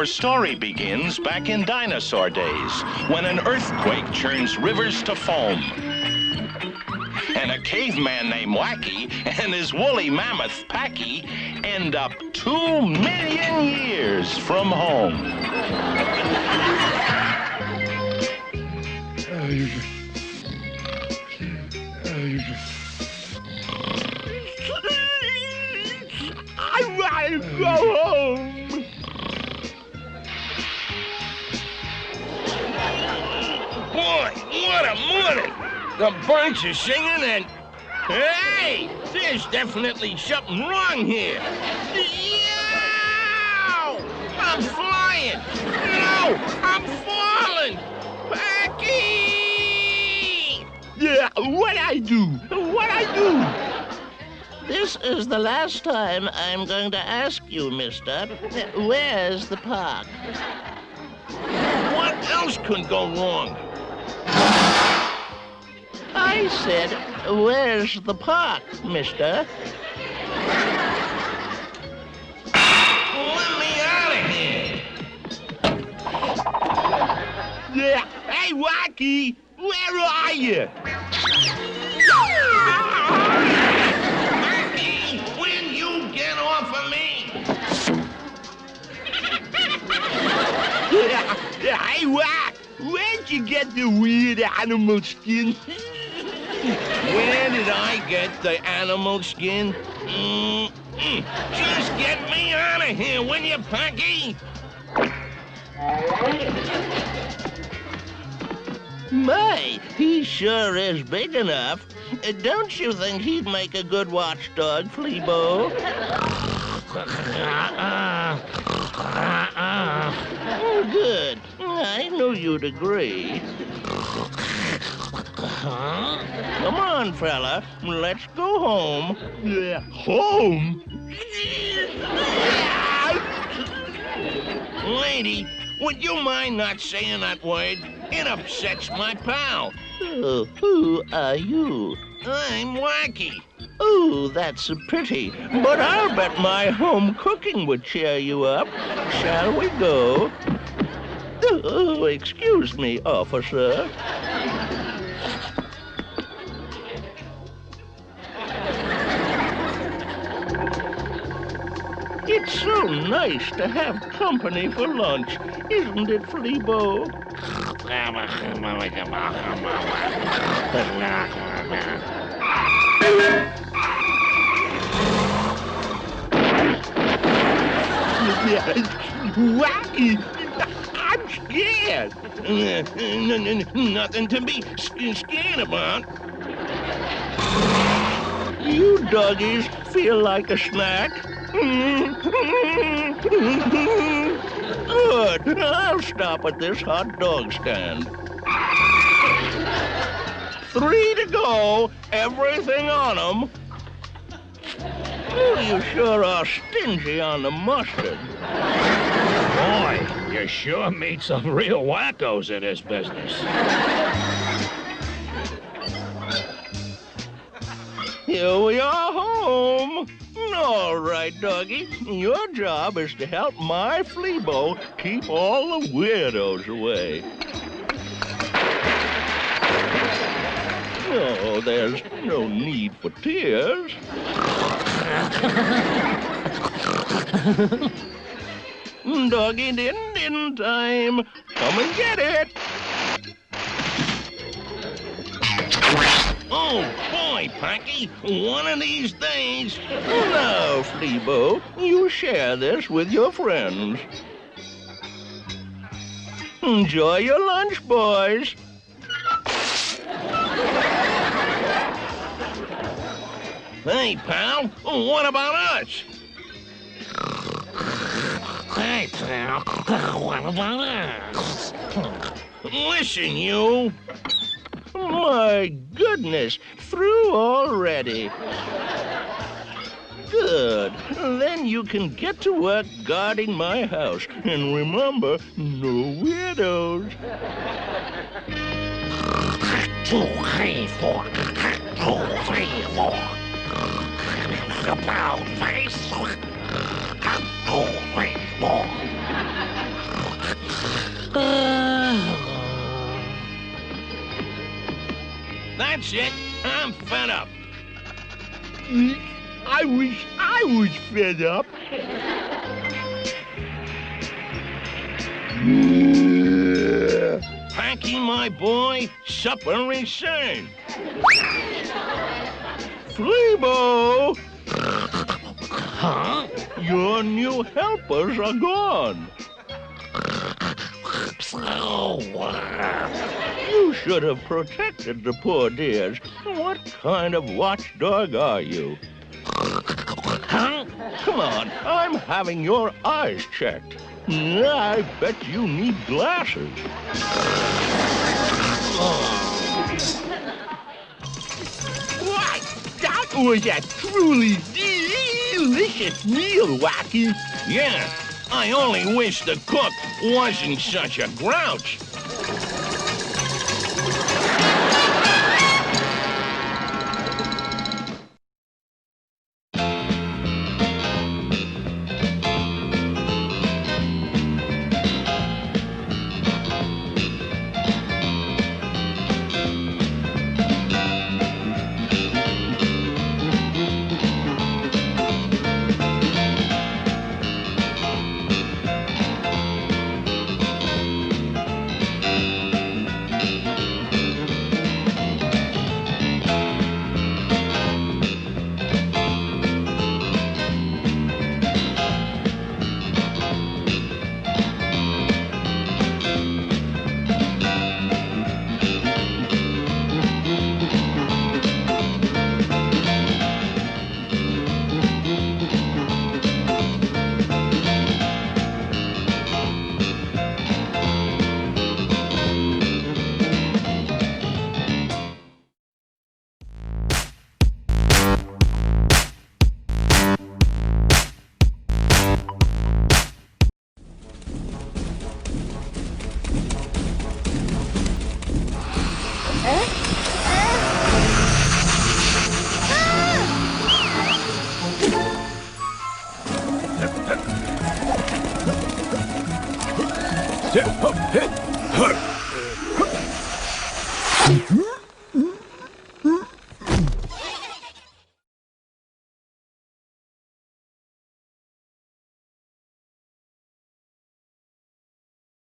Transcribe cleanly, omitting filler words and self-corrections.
Our story begins back in dinosaur days, when an earthquake turns rivers to foam. And a caveman named Wacky and his woolly mammoth Packy end up 2 million years from home. I want to go home. Boy, what a morning! The birds are singing and... Hey! There's definitely something wrong here. Yow! I'm flying! No! I'm falling! Packy! Yeah, what I do? What I do? This is the last time I'm going to ask you, mister. Where's the park? What else could go wrong? I said, where's the park, mister? Let me out of here! Yeah, hey, Wacky, where are you? Packy, will you get off of me? Yeah, hey, Wack, where'd you get the weird animal skin? Where did I get the animal skin? Just get me out of here, will you, Packy? My, he sure is big enough. Don't you think he'd make a good watchdog, Fleabo? Oh, good. I knew you'd agree. Come on, fella. Let's go home. Yeah, home? Lady, would you mind not saying that word? It upsets my pal. Oh, who are you? I'm Wacky. Oh, that's pretty. But I'll bet my home cooking would cheer you up. Shall we go? Oh, excuse me, officer. It's so nice to have company for lunch, isn't it, Fleabo? Yeah, Wacky, I'm scared. Nothing to be scared about. You doggies feel like a snack? Good. I'll stop at this hot dog stand. 3 to go. Everything on 'em. Oh, you sure are stingy on the mustard. Boy, you sure meet some real wackos in this business. Here we are home. All right, doggy. Your job is to help my Fleabo keep all the weirdos away. Oh, there's no need for tears. Doggy didn't in time. Come and get it. Oh, boy, Packy, one of these days... Now, Fleabo, you share this with your friends. Enjoy your lunch, boys. Hey, pal, what about us? Hey, pal, what about us? Listen, you. My goodness, through already. Good. Then you can get to work guarding my house. And remember, no weirdos. 2, 3, 4. 2, 3, 4. About face. 2, 3, 4. That's it. I'm fed up. I wish I was fed up. Packy, my boy, supper is served. Flebo! Huh? Your new helpers are gone. You should have protected the poor dears. What kind of watchdog are you? Huh? Come on, I'm having your eyes checked. I bet you need glasses. What? That was a truly delicious meal, Wacky. Yeah, I only wish the cook wasn't such a grouch.